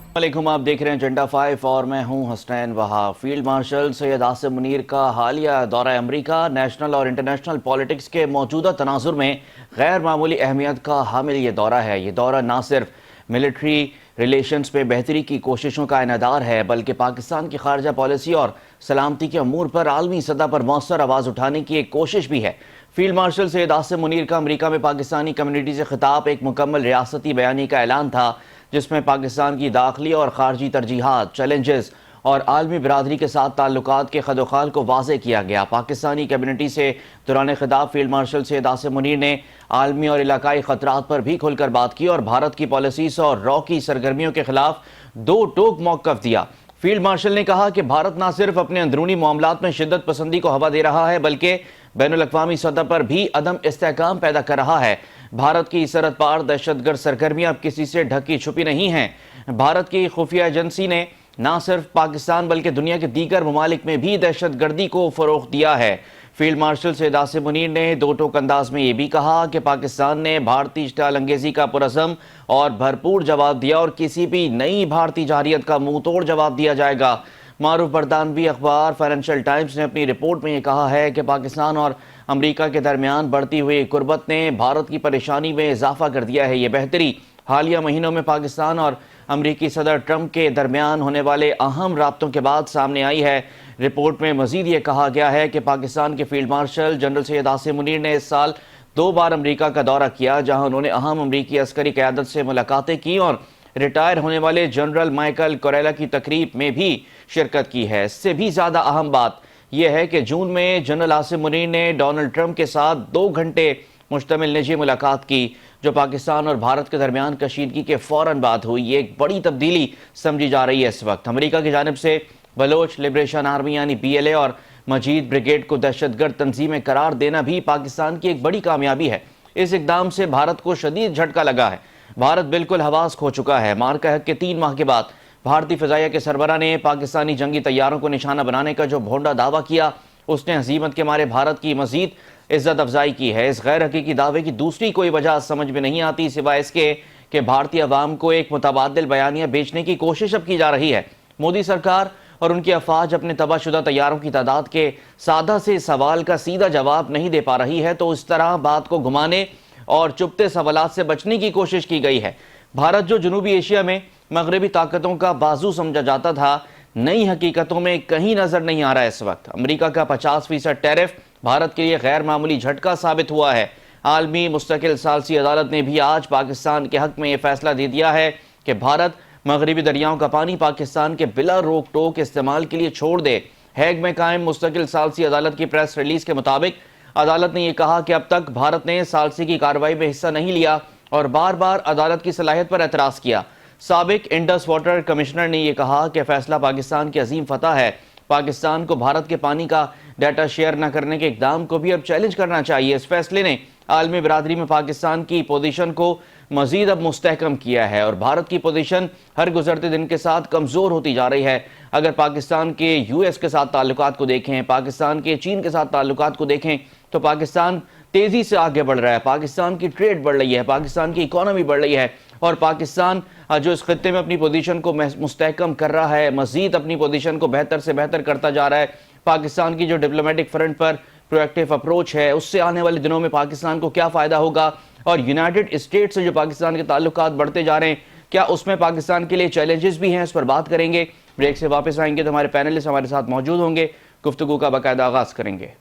वालेकुम, आप देख रहे हैं एजेंडा 5 और मैं हूं हसनैन वहाब। फील्ड मार्शल सैयद आसिम मुनीर का हालिया दौरा अमरीका नेशनल और इंटरनेशनल पॉलिटिक्स के मौजूदा तनाजुर में गैर मामूली अहमियत का हामिल ये दौरा है। ये दौरा ना सिर्फ मिलिट्री रिलेशंस में बेहतरी की कोशिशों का इनदार है, बल्कि पाकिस्तान की खारजा पॉलिसी और सलामती के अमूर पर आलमी सतह पर मौसर आवाज़ उठाने की एक कोशिश भी है। फील्ड मार्शल सैयद आसिम मुनीर का अमरीका में पाकिस्तानी कम्युनिटी से खिताब एक मुकम्मल रियासती बयानी का ऐलान था, जिसमें पाकिस्तान की दाखिली और खारजी तरजीहात, चैलेंजेस और आलमी बिरादरी के साथ ताल्लुकात के खदोखाल को वाज़े किया गया। पाकिस्तानी कम्युनिटी से दौरान खिताब फील्ड मार्शल सैयद आसिम मुनीर ने आलमी और इलाकाई ख़तरात पर भी खुलकर बात की और भारत की पॉलिसीज़ और रॉ की सरगर्मियों के खिलाफ दो टोक मौक़िफ़ दिया। फील्ड मार्शल ने कहा कि भारत न सिर्फ अपने अंदरूनी मामलात में शिद्दत पसंदी को हवा दे रहा है, बल्कि बैनुल अक़वामी सतह पर भी अदम इस्तेहकाम पैदा कर रहा है। भारत की सरहद पार दहशतगर्द सरगर्मियां अब किसी से ढकी छुपी नहीं हैं। भारत की खुफिया एजेंसी ने न सिर्फ पाकिस्तान बल्कि दुनिया के दीगर ममालिक में भी दहशतगर्दी को फ़रोग़ दिया है। फील्ड मार्शल सैयद आसिम मुनीर ने दो टोक अंदाज में ये भी कहा कि पाकिस्तान ने भारतीय इश्तिआल अंगेज़ी का पुरअज़म और भरपूर जवाब दिया और किसी भी नई भारतीय जारियत का मुंह तोड़ जवाब दिया जाएगा। मारूफ बरतानवी अखबार फाइनेंशियल टाइम्स ने अपनी रिपोर्ट में ये कहा है कि पाकिस्तान और अमरीका के दरमियान बढ़ती हुई कुर्बत ने भारत की परेशानी में इजाफा कर दिया है। ये बेहतरी हालिया महीनों में पाकिस्तान और अमरीकी सदर ट्रंप के दरमियान होने वाले अहम राब्तों के बाद सामने आई है। रिपोर्ट में मजीद ये कहा गया है कि पाकिस्तान के field marshal general Syed Asim Munir ने इस साल 2 बार अमरीका का दौरा किया, जहां उन्होंने अहम अमरीकी अस्करी क़यादत से मुलाकातें की और रिटायर होने वाले जनरल माइकल कोरेला की तकरीब में भी शिरकत की है। इससे भी ज़्यादा अहम बात यह है कि जून में जनरल आसिम मुनीर ने डोनाल्ड ट्रंप के साथ 2 घंटे मुश्तमिल निजी मुलाकात की, जो पाकिस्तान और भारत के दरमियान कशीदगी के फ़ौरन बाद हुई। ये एक बड़ी तब्दीली समझी जा रही है। इस वक्त अमरीका की जानिब से बलोच लिबरेशन आर्मी यानी BLA और मजीद ब्रिगेड को दहशतगर्द तंजीमें करार देना भी पाकिस्तान की एक बड़ी कामयाबी है। इस इकदाम से भारत को शदीद झटका लगा है। भारत बिल्कुल हवास खो चुका है। मार्का हक के 3 माह के बाद भारतीय फ़िज़ाइया के सरबराह ने पाकिस्तानी जंगी तैयारों को निशाना बनाने का जो भोंडा दावा किया, उसने हज़ीमत के मारे भारत की मज़ीद इज़्ज़त अफजाई की है। इस गैर हकीकी दावे की दूसरी कोई वजह समझ में नहीं आती सिवाय इसके कि भारतीय अवाम को एक मुतबादिल बयानिया बेचने की कोशिश अब की जा रही है। मोदी सरकार और उनकी अफवाज अपने तबाहशुदा तैयारों की तादाद के सादा से सवाल का सीधा जवाब नहीं दे पा रही है, तो इस तरह बात को घुमाने और चुपते सवालात से बचने की कोशिश की गई है। भारत जो जनूबी एशिया में मगरबी ताकतों का बाजू समझा जाता था, नई हकीकतों में कहीं नजर नहीं आ रहा है। इस वक्त अमेरिका का 50% टैरिफ भारत के लिए गैर मामूली झटका साबित हुआ है। आलमी मुस्तकिल सालसी अदालत ने भी आज पाकिस्तान के हक में यह फैसला दे दिया है कि भारत मगरबी दरियाओं का पानी पाकिस्तान के बिला रोक टोक इस्तेमाल के लिए छोड़ दे। हैग में कायम मुस्तकिल सालसी अदालत की प्रेस रिलीज के मुताबिक अदालत ने यह कहा कि अब तक भारत ने सालसी की कार्रवाई में हिस्सा नहीं लिया और बार बार अदालत की सलाहियत पर एतराज़ किया। साबिक इंडस वाटर कमिश्नर ने यह कहा कि फैसला पाकिस्तान की अजीम फतह है। पाकिस्तान को भारत के पानी का डाटा शेयर न करने के इकदाम को भी अब चैलेंज करना चाहिए। इस फैसले ने आलमी बिरादरी में पाकिस्तान की पोजीशन को मजीद अब मुस्तहकम किया है और भारत की पोजीशन हर गुजरते दिन के साथ कमज़ोर होती जा रही है। अगर पाकिस्तान के US के साथ ताल्लुकात को देखें, पाकिस्तान के चीन के साथ ताल्लुकात को देखें, तो पाकिस्तान तेज़ी से आगे बढ़ रहा है। पाकिस्तान की ट्रेड बढ़ रही है, पाकिस्तान की इकॉनमी बढ़ रही है और पाकिस्तान जो इस खत्ते में अपनी पोजीशन को मुस्तहकम कर रहा है, मजीद अपनी पोजीशन को बेहतर से बेहतर करता जा रहा है। पाकिस्तान की जो डिप्लोमेटिक फ्रंट पर प्रोएक्टिव अप्रोच है, उससे आने वाले दिनों में पाकिस्तान को क्या फ़ायदा होगा और यूनाइटेड स्टेट्स से जो पाकिस्तान के ताल्लुकात बढ़ते जा रहे हैं, क्या उसमें पाकिस्तान के लिए चैलेंजेस भी हैं, इस पर बात करेंगे। ब्रेक से वापस आएंगे तो हमारे पैनलिस्ट हमारे साथ मौजूद होंगे, गुफ्तगू का बाकायदा आगाज़ करेंगे।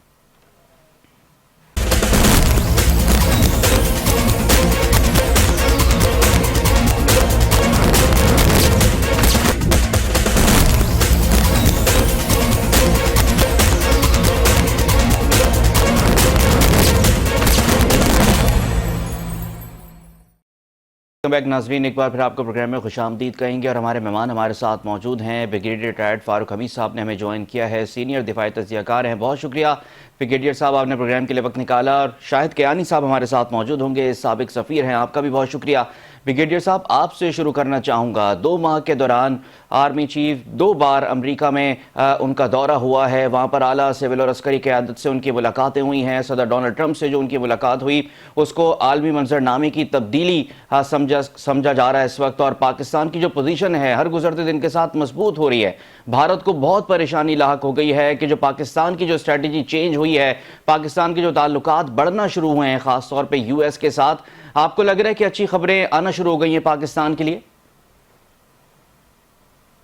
बैक नाज़रीन, एक बार फिर आपको प्रोग्राम में खुशामदीद कहेंगे और हमारे मेहमान हमारे साथ मौजूद हैं। ब्रिगेडियर रिटायर्ड फारूक हमीद साहब ने हमें ज्वाइन किया है, सीनियर दिफाई तज्ज़ियाकार हैं। बहुत शुक्रिया ब्रिगेडियर साहब, आपने प्रोग्राम के लिए वक्त निकाला और शाहिद कियानी साहब हमारे साथ मौजूद होंगे, साबिक सफ़ीर हैं, आपका भी बहुत शुक्रिया। ब्रिगेडियर साहब, आपसे शुरू करना चाहूँगा, 2 माह के दौरान आर्मी चीफ 2 बार अमेरिका में उनका दौरा हुआ है, वहाँ पर आला सिविल और अस्करी क़यादत से उनकी मुलाकातें हुई हैं। सदर डोनाल्ड ट्रंप से जो उनकी मुलाकात हुई उसको आलमी मंजरनामे की तब्दीली समझा जा रहा है इस वक्त, और पाकिस्तान की जो पोजीशन है हर गुजरते दिन के साथ मजबूत हो रही है। भारत को बहुत परेशानी लाहक हो गई है कि जो पाकिस्तान की जो स्ट्रेटजी चेंज हुई है, पाकिस्तान के जो ताल्लुकात बढ़ना शुरू हुए हैं ख़ास तौर पे यूएस के साथ, आपको लग रहा है कि अच्छी खबरें आना शुरू हो गई हैं पाकिस्तान के लिए?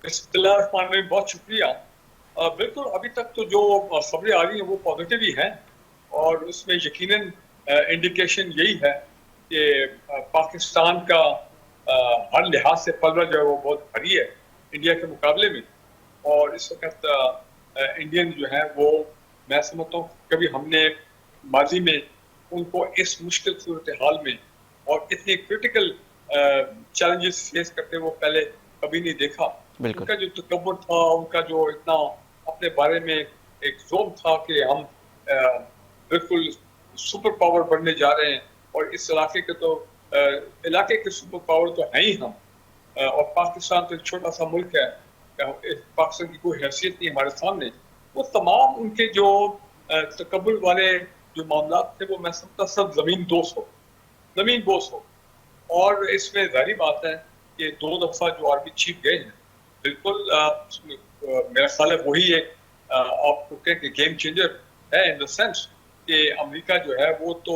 बहुत शुक्रिया। बिल्कुल, अभी तक तो जो खबरें आ रही हैं वो पॉजिटिव ही हैं, और उसमें यकीनन इंडिकेशन यही है कि पाकिस्तान का हर लिहाज से पलड़ा जो है वो बहुत भारी है इंडिया के मुकाबले में। और इस वक्त इंडियन जो है वो, मैं समझता हूँ कभी हमने माजी में उनको इस मुश्किल सूरत हाल में और इतने क्रिटिकल चैलेंजेस फेस करते वो पहले कभी नहीं देखा। उनका जो तकब्बुर था, उनका जो इतना अपने बारे में एक ज़ोम था कि हम बिल्कुल सुपर पावर बनने जा रहे हैं, और इस इलाके के तो इलाके के सुपर पावर तो हैं ही हम, और पाकिस्तान तो एक छोटा सा मुल्क है, पाकिस्तान की कोई हैसियत नहीं हमारे सामने। वो तमाम उनके जो तकब्बुर वाले जो मामला थे वो मैं समझता सब ज़मीन बोस हो। और इसमें जाहिर बात है कि 2 दफ़ा जो आर्मी चीफ गए हैं, बिल्कुल मेरा ख्याल है वही एक आपको कहें कि गेम चेंजर है, इन द सेंस कि अमेरिका जो है वो तो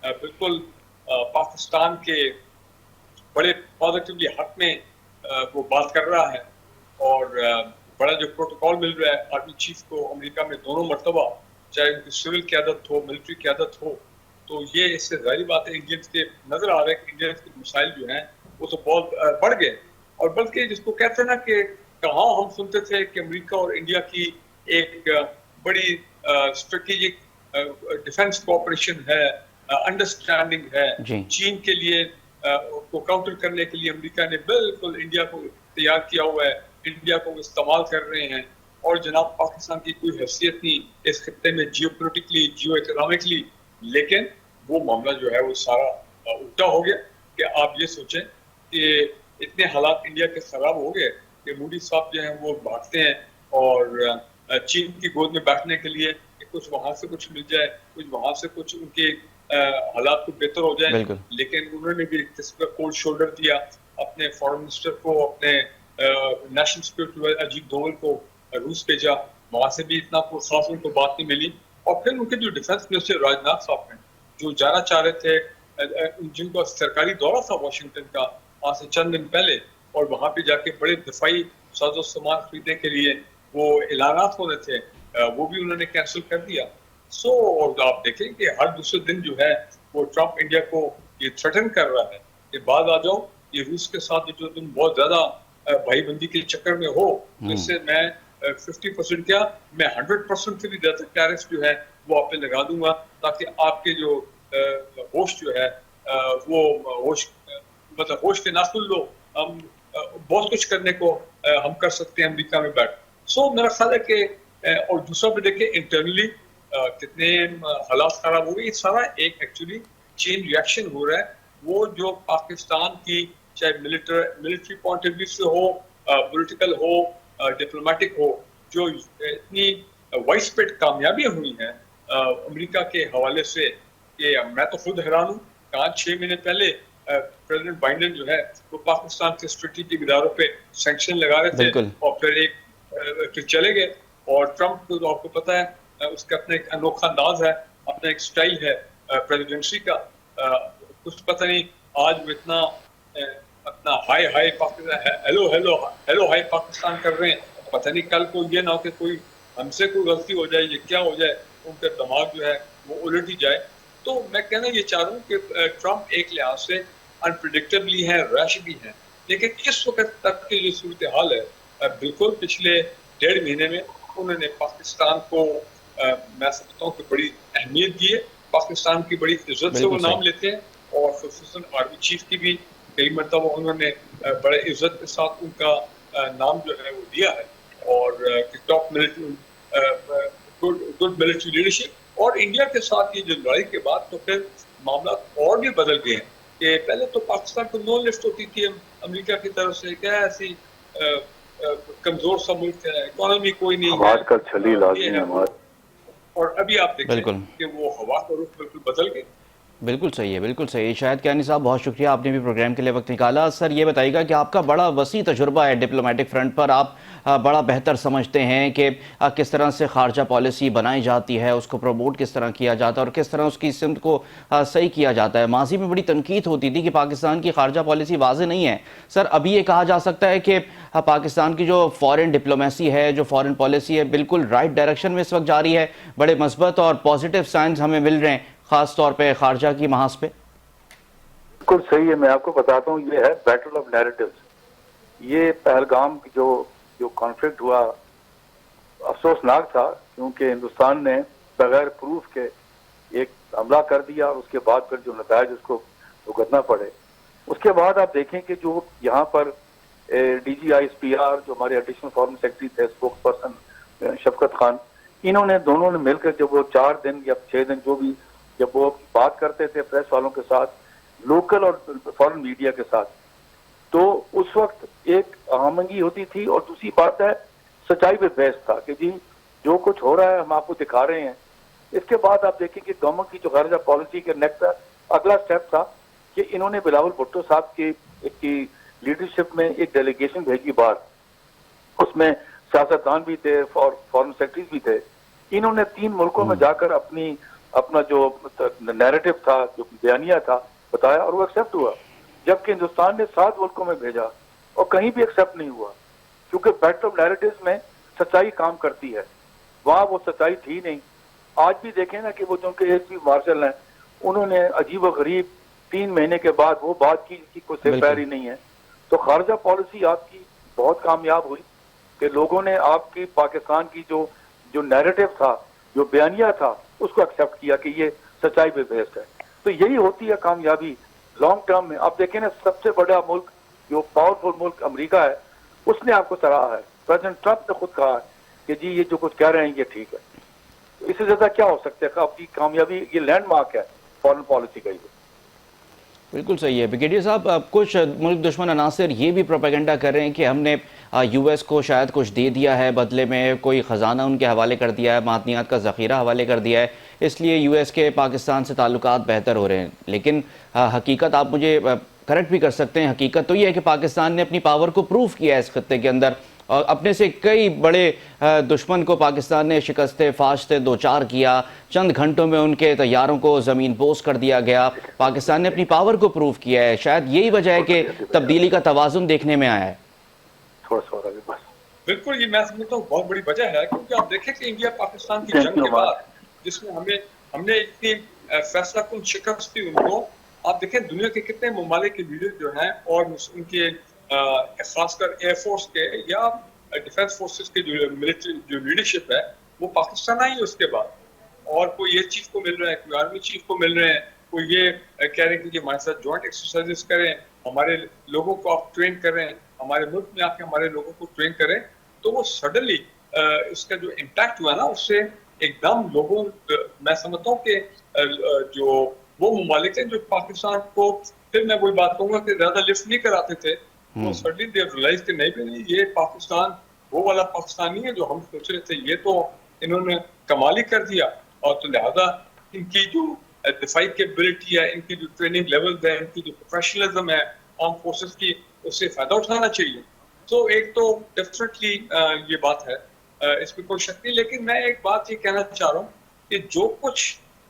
बिल्कुल पाकिस्तान के बड़े पॉजिटिवली हक में वो बात कर रहा है, और बड़ा जो प्रोटोकॉल मिल रहा है आर्मी चीफ को अमेरिका में दोनों मरतबा, चाहे उनकी सिविल क़यादत हो, मिलिट्री क़यादत हो, तो ये इससे जाहिर बात है इंडियंस के नज़र आ रहा है कि इंडियंस के मसाइल जो हैं वो तो बहुत बढ़ गए। और बल्कि जिसको कहते हैं ना कि कहाँ हम सुनते थे कि अमेरिका और इंडिया की एक बड़ी स्ट्रेटेजिक डिफेंस कोऑपरेशन है, अंडरस्टैंडिंग है, चीन के लिए को काउंटर करने के लिए अमेरिका ने बिल्कुल इंडिया को तैयार किया हुआ है, इंडिया को इस्तेमाल कर रहे हैं, और जनाब पाकिस्तान की कोई हैसियत नहीं इस खत्ते में जियोपॉलिटिकली, जियो इकोनॉमिकली। लेकिन वो मामला जो है वो सारा उल्टा हो गया कि आप ये सोचें कि इतने हालात इंडिया के खराब हो गए कि मोदी साहब जो हैं वो भागते हैं और चीन की गोद में बैठने के लिए कि कुछ वहाँ से कुछ मिल जाए, कुछ वहाँ से कुछ उनके हालात को बेहतर हो जाए। लेकिन उन्होंने भी एक किस्म का कोल्ड शोल्डर दिया अपने फॉरेन मिनिस्टर को, अपने नेशनल सिक्योरिटी अजीत डोवल को रूस भेजा, वहाँ से भी इतना खास उनको बात नहीं मिली। और फिर उनके जो डिफेंस मिनिस्टर राजनाथ साहब हैं जो जाना चाह रहे थे, जिनको सरकारी दौरा था वाशिंगटन का आज से चंद दिन पहले, और वहाँ पे जाके बड़े दफाई साजो सामान खरीदने के लिए वो ऐलानात होने थे, वो भी उन्होंने कैंसिल कर दिया। और आप देखें कि हर दूसरे दिन जो है वो ट्रंप इंडिया को ये थ्रेटन कर रहा है कि बाद आ जाओ, ये रूस के साथ जो तुम बहुत ज्यादा भाईबंदी के चक्कर में हो, इससे मैं 50% क्या, मैं 100% से भी ज्यादा टैरिफ जो है वो आप पे लगा दूंगा, ताकि आपके जो होश जो है वो होश मतलब होश के नाखुन लो, हम बहुत कुछ करने को हम कर सकते हैं अमेरिका में बैठ। मेरा ख्याल है कि और दूसरा भी देखिए इंटरनली कितने हालात खराब हो गए, ये सारा एक एक्चुअली चेन रिएक्शन हो रहा है। वो जो पाकिस्तान की चाहे मिलिट्री पॉइंट ऑफ व्यू से हो, पॉलिटिकल हो, डिप्लोमेटिक हो, जो इतनी वाइड स्प्रेड कामयाबियां हुई हैं अमेरिका के हवाले से, कि मैं तो खुद हैरान हूँ। कहा 6 महीने पहले प्रेसिडेंट बाइडेन जो है वो पाकिस्तान के स्ट्रेटेजिक इदारों पे सैंक्शन लगा रहे थे, और फिर चले गए। और ट्रंप को तो आपको पता है उसका अपना एक अनोखा अंदाज है, अपना एक स्टाइल है प्रेसिडेंसी का। कुछ पता नहीं आज वो इतना अपना हाई हेलो हाई पाकिस्तान कर रहे हैं, पता नहीं कल को ये ना हो कि कोई हमसे कोई गलती हो जाए, ये क्या हो जाए, उनका दिमाग जो है वो उलट ही जाए। तो मैं कहना ये चाह रहा हूँ कि ट्रंप एक लिहाज से अनप्रिडिक्टेबली है, रैश भी है, लेकिन इस वक्त तक की जो सूरत हाल है बिल्कुल पिछले 1.5 महीने में उन्होंने पाकिस्तान को मैं समझता हूँ कि बड़ी अहमियत दी है, पाकिस्तान की बड़ी इज्जत से वो नाम लेते हैं, और खुसूसन आर्मी चीफ की भी कई मरतबा उन्होंने बड़े इज्जत के साथ उनका नाम जो है वो दिया है। और top military good military leadership, اور انڈیا کے ساتھ یہ جو لڑائی کے بعد تو پھر معاملات اور بھی بدل گئے ہیں کہ پہلے تو پاکستان کو نو لفٹ ہوتی تھی امریکہ کی طرف سے، کیا ایسی کمزور سا ملک ہے، اکانومی کوئی نہیں ہے، آج کل چھلی لازمی یہ ہے ہے وہ۔ ہمارے. اور ابھی آپ دیکھیں بالکل کہ وہ ہوا کا رخ بالکل بدل گئے. بالکل صحیح ہے، بالکل صحیح ہے. شاہد کیانی صاحب بہت شکریہ، آپ نے بھی پروگرام کے لیے وقت نکالا. سر یہ بتائیے گا کہ آپ کا بڑا وسیع تجربہ ہے ڈپلومیٹک فرنٹ پر، آپ بڑا بہتر سمجھتے ہیں کہ کس طرح سے خارجہ پالیسی بنائی جاتی ہے، اس کو پروموٹ کس طرح کیا جاتا ہے اور کس طرح اس کی سمت کو صحیح کیا جاتا ہے. ماضی میں بڑی تنقید ہوتی تھی کہ پاکستان کی خارجہ پالیسی واضح نہیں ہے. سر ابھی یہ کہا جا سکتا ہے کہ پاکستان کی جو فارن ڈپلومیسی ہے، جو فارن پالیسی ہے، بالکل رائٹ ڈائریکشن میں اس وقت جاری ہے، بڑے مثبت اور پازیٹیو سائنز ہمیں مل رہے ہیں خاص طور پہ خارجہ کی محاذ پہ. بالکل صحیح ہے. میں آپ کو بتاتا ہوں، یہ ہے بیٹل آف نیریٹوز. یہ پہلگام کی جو کانفلکٹ ہوا افسوسناک تھا، کیونکہ ہندوستان نے بغیر پروف کے ایک حملہ کر دیا اور اس کے بعد پھر جو نتائج اس کو بھگتنا پڑے. اس کے بعد آپ دیکھیں کہ جو یہاں پر D G I S P R جو ہمارے ایڈیشنل فارن سیکرٹری تھے، اسپوکس پرسن شفقت خان، انہوں نے دونوں نے مل کر جب وہ 4 دن یا 6 دن جو بھی جب وہ بات کرتے تھے پریس والوں کے ساتھ، لوکل اور فارن میڈیا کے ساتھ، تو اس وقت ایک آہنگی ہوتی تھی. اور دوسری بات ہے سچائی پہ بیس تھا کہ جی جو کچھ ہو رہا ہے ہم آپ کو دکھا رہے ہیں. اس کے بعد آپ دیکھیں کہ گورنمنٹ کی جو خارجہ پالیسی کے نیکسٹ اگلا سٹیپ تھا کہ انہوں نے بلاول بھٹو صاحب کی لیڈرشپ میں ایک ڈیلیگیشن بھیجی باہر. اس میں سیاستدان بھی تھے اور فارن سیکرٹریز بھی تھے. انہوں نے 3 ملکوں میں جا کر اپنا جو نیریٹو تھا، جو بیانیہ تھا، بتایا اور وہ ایکسیپٹ ہوا. جبکہ ہندوستان نے 7 ملکوں میں بھیجا اور کہیں بھی ایکسیپٹ نہیں ہوا، کیونکہ بیٹل آف نیریٹوز میں سچائی کام کرتی ہے. وہاں وہ سچائی تھی نہیں. آج بھی دیکھیں نا کہ وہ جو کہ ایس پی مارشل ہیں، انہوں نے عجیب و غریب 3 مہینے کے بعد وہ بات کی جس کی کوئی سر پیر ہی نہیں ہے. تو خارجہ پالیسی آپ کی بہت کامیاب ہوئی کہ لوگوں نے آپ کی پاکستان کی جو نیریٹو تھا، جو بیانیہ تھا، اس کو ایکسیپٹ کیا کہ یہ سچائی پہ بیسڈ ہے. تو یہی ہوتی ہے کامیابی لانگ ٹرم میں. آپ دیکھیں نا سب سے بڑا ملک جو پاورفل ملک امریکہ ہے، اس نے آپ کو سراہا ہے. پریزیڈنٹ ٹرمپ نے خود کہا ہے کہ جی یہ جو کچھ کہہ رہے ہیں یہ ٹھیک ہے. اس سے زیادہ کیا ہو سکتا ہے؟ آپ کی کامیابی یہ لینڈ مارک ہے فارن پالیسی کا. یہ بالکل صحیح ہے. بریگیڈیئر صاحب، کچھ ملک دشمن عناصر یہ بھی پروپیگنڈا کر رہے ہیں کہ ہم نے یو ایس کو شاید کچھ دے دیا ہے بدلے میں، کوئی خزانہ ان کے حوالے کر دیا ہے، معدنیات کا ذخیرہ حوالے کر دیا ہے، اس لیے یو ایس کے پاکستان سے تعلقات بہتر ہو رہے ہیں. لیکن حقیقت آپ مجھے کریکٹ بھی کر سکتے ہیں، حقیقت تو یہ ہے کہ پاکستان نے اپنی پاور کو پروف کیا ہے اس خطے کے اندر، اور اپنے سے کئی بڑے دشمن کو پاکستان نے شکست فاش سے دوچار کیا. چند گھنٹوں میں ان کے طیاروں کو زمین بوس کر دیا گیا. پاکستان نے اپنی پاور کو پروف کیا ہے. شاید یہی وجہ ہے کہ تبدیلی کا توازن دیکھنے میں آیا ہے. تھوڑا سا بس بالکل، یہ میں سمجھتا ہوں بہت بڑی وجہ ہے، کیونکہ آپ دیکھیں کہ انڈیا پاکستان کی جنگ کے بعد جس میں ہم نے اتنی فیصلہ کن شکست دی ان کو، آپ دیکھیں دنیا کے کتنے ممالک کے لیڈر جو ہیں اور ان کے خاص کر ایئر فورس کے یا ڈیفنس فورسز کے جو ملٹری جو لیڈرشپ ہے وہ پاکستان آئی ہے اس کے بعد. اور کوئی یہ چیف کو مل رہے ہیں، کوئی آرمی چیف کو مل رہے ہیں، کوئی یہ کہہ رہے ہیں کہ ہمارے ساتھ جوائنٹ ایکسرسائزز کریں، ہمارے لوگوں کو آپ ٹرین کریں، ہمارے ملک میں آ کے ہمارے لوگوں کو ٹرین کریں. تو وہ سڈنلی اس کا جو امپیکٹ ہوا نا، اس سے ایک دم لوگوں میں سمجھتا ہوں کہ جو وہ ممالک ہیں جو پاکستان کو، پھر میں وہی بات کہوں گا کہ زیادہ لفٹ نہیں کراتے تھے، وہ سڈنلی دے ریئلائز کہ نہیں یہ پاکستان وہ والا پاکستان نہیں ہے جو ہم سوچ رہے تھے. یہ تو انہوں نے کمال ہی کر دیا. اور تو لہٰذا ان کی جو دفاعی کیپبلٹی ہے، ان کی جو ٹریننگ لیولز ہے، ان کی جو پروفیشنلزم ہے آرم فورسز کی، اس سے فائدہ اٹھانا چاہیے. تو ایک تو ڈیفینیٹلی یہ بات ہے، اس میں کوئی شک نہیں. لیکن میں ایک بات یہ کہنا چاہ رہا ہوں کہ جو کچھ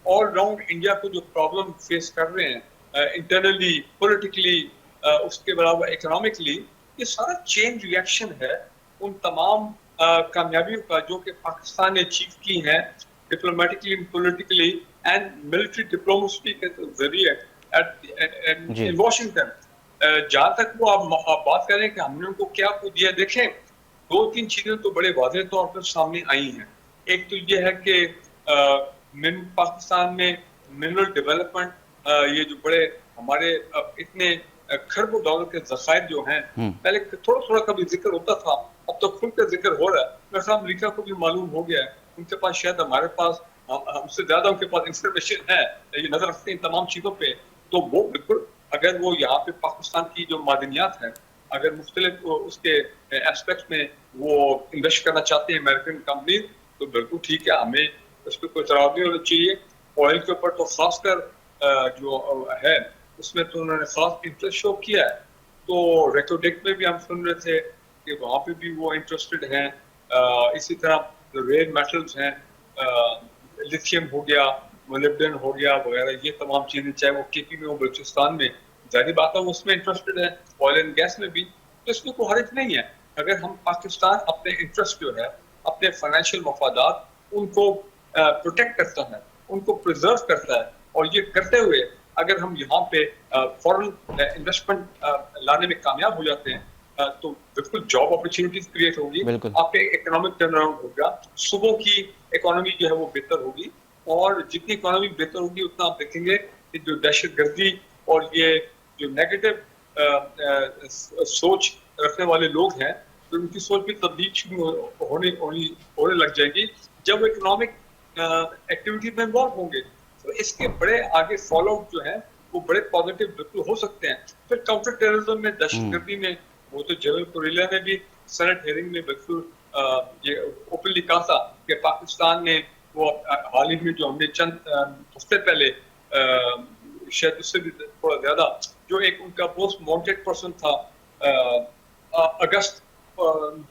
آل راؤنڈ انڈیا کو جو پرابلم فیس کر رہے ہیں انٹرنلی، پولیٹیکلی، اس کے علاوہ اکنامکلی، یہ سارا چین ریئیکشن ہے ان تمام کامیابیوں کا جو کہ پاکستان نے اچیو کی ہیں diplomatically, politically and military diplomacy کے ذریعے ان واشنگٹن. جہاں تک وہ آپ بات کریں کہ ہم نے ان کو کیا دیا، دیکھیں 2-3 چیزیں تو بڑے واضح طور پر سامنے آئی ہیں. ایک تو یہ ہے کہ پاکستان میں منرل ڈیولپمنٹ، یہ جو بڑے ہمارے اتنے کھربوں ڈالر کے ذخائر جو ہیں، پہلے تھوڑا تھوڑا کبھی ذکر ہوتا تھا، اب تو کھل کر ذکر ہو رہا ہے. میرا خیال امریکہ کو بھی معلوم ہو گیا ہے، ان کے پاس شاید ہمارے پاس ہم سے زیادہ ان کے پاس انفارمیشن ہے, یہ نظر رکھتے ہیں ان تمام چیزوں پہ, تو وہ بالکل اگر وہ یہاں پہ پاکستان کی جو معدنیات ہیں اگر مختلف اس کے ایسپیکٹ میں وہ انویسٹ کرنا چاہتے ہیں امریکن کمپنی, تو بالکل ٹھیک ہے, ہمیں اس پہ کوئی اعتراض نہیں ہونا چاہیے. آئل کے اوپر تو خاص کر جو ہے اس میں تو انہوں نے خاص انٹرسٹ شو کیا ہے. تو ریکوڈیک میں بھی ہم سن رہے تھے کہ وہاں پہ بھی وہ انٹرسٹڈ ہیں. اسی طرح ریئر میٹلز ہیں, لیتھیم ہو گیا, مولیبڈن ہو گیا وغیرہ, یہ تمام چیزیں چاہے وہ کے پی میں ہو بلوچستان میں, ظاہری بات ہے وہ اس میں انٹرسٹڈ ہے, آئل اینڈ گیس میں بھی. تو اس میں کوئی حرج نہیں ہے اگر ہم پاکستان اپنے انٹرسٹ جو ہے اپنے فائنینشیل مفادات ان کو پروٹیکٹ کرتا ہے, ان کو پرزرو کرتا ہے, اور یہ کرتے ہوئے اگر ہم یہاں پہ فورن انویسٹمنٹ لانے میں کامیاب ہو جاتے ہیں تو بالکل جاب اپرچونیٹیز کریٹ ہوگی, آپ کے اکنامک ٹرن اراؤنڈ ہوگا, صوبوں کی اکانومی جو ہے وہ بہتر ہوگی, اور جتنی اکانومی بہتر ہوگی اتنا آپ دیکھیں گے کہ جو دہشت گردی اور یہ جو نیگیٹو سوچ رکھنے والے لوگ ہیں تو ان کی سوچ بھی تبدیل شروع ہونے لگ جائے گی جب وہ اکنامک ایکٹیویٹی میں انوالو ہوں گے. تو اس کے بڑے آگے فالو آؤٹ جو ہیں وہ بڑے پازیٹیو بالکل ہو سکتے ہیں. پھر کاؤنٹر ٹیررزم میں, دہشت گردی میں, وہ تو جنرل کوریلا نے بھی سینٹ ہیئرنگ میں بالکل یہ اوپنلی کہا تھا کہ پاکستان نے وہ حال ہی میں جو ہم نے چند ہفتے پہلے شاید اس سے بھی تھوڑا زیادہ جو ایک ان کا موسٹ وانٹیڈ پرسن تھا اگست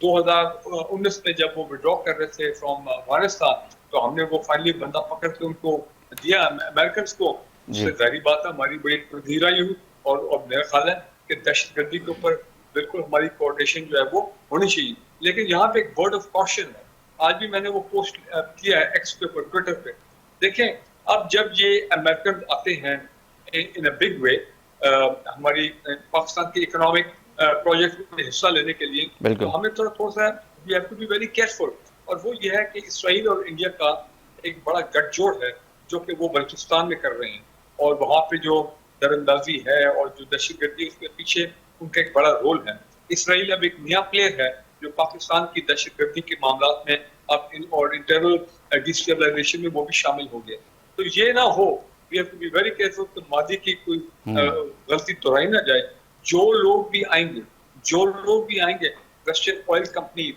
2019 میں جب وہ وڈرا کر رہے تھے فرام افغانستان, تو ہم نے وہ فائنلی بندہ پکڑ کے ان کو دیا امریکنس کو. اس سے ظاہری بات ہے ہماری بڑی تبدیل آئی ہوئی, اور میرا خیال ہے کہ دہشت گردی کے اوپر بالکل ہماری کوآرڈینیشن جو ہے وہ ہونی چاہیے. لیکن یہاں پہ ایک ورڈ آف کاشن ہے, آج بھی میں نے وہ پوسٹ کیا ہے ایکس کے اوپر, ٹویٹر پہ. دیکھیں اب جب یہ امریکن آتے ہیں ان اے بگ وے ہماری پاکستان کی اکنامک پروجیکٹ میں حصہ لینے کے لیے, تو ہمیں تھوڑا سا we have to be very careful. اور وہ یہ ہے کہ اسرائیل اور انڈیا کا ایک بڑا گٹھ جوڑ ہے جو کہ وہ بلوچستان میں کر رہے ہیں, اور وہاں پہ جو در اندازی ہے اور جو دہشت گردی اس کے پیچھے ان کا ایک بڑا رول ہے. اسرائیل اب ایک نیا پلیئر ہے جو پاکستان کی دہشت گردی کے معاملات میں اب اور انٹرنل ڈیسٹیبلائزیشن میں وہ بھی شامل ہو گئے. تو یہ نہ ہو, we have to be very careful کہ ماضی کی کوئی غلطی دہرائی نہ جائے. جو لوگ بھی آئیں گے western oil company,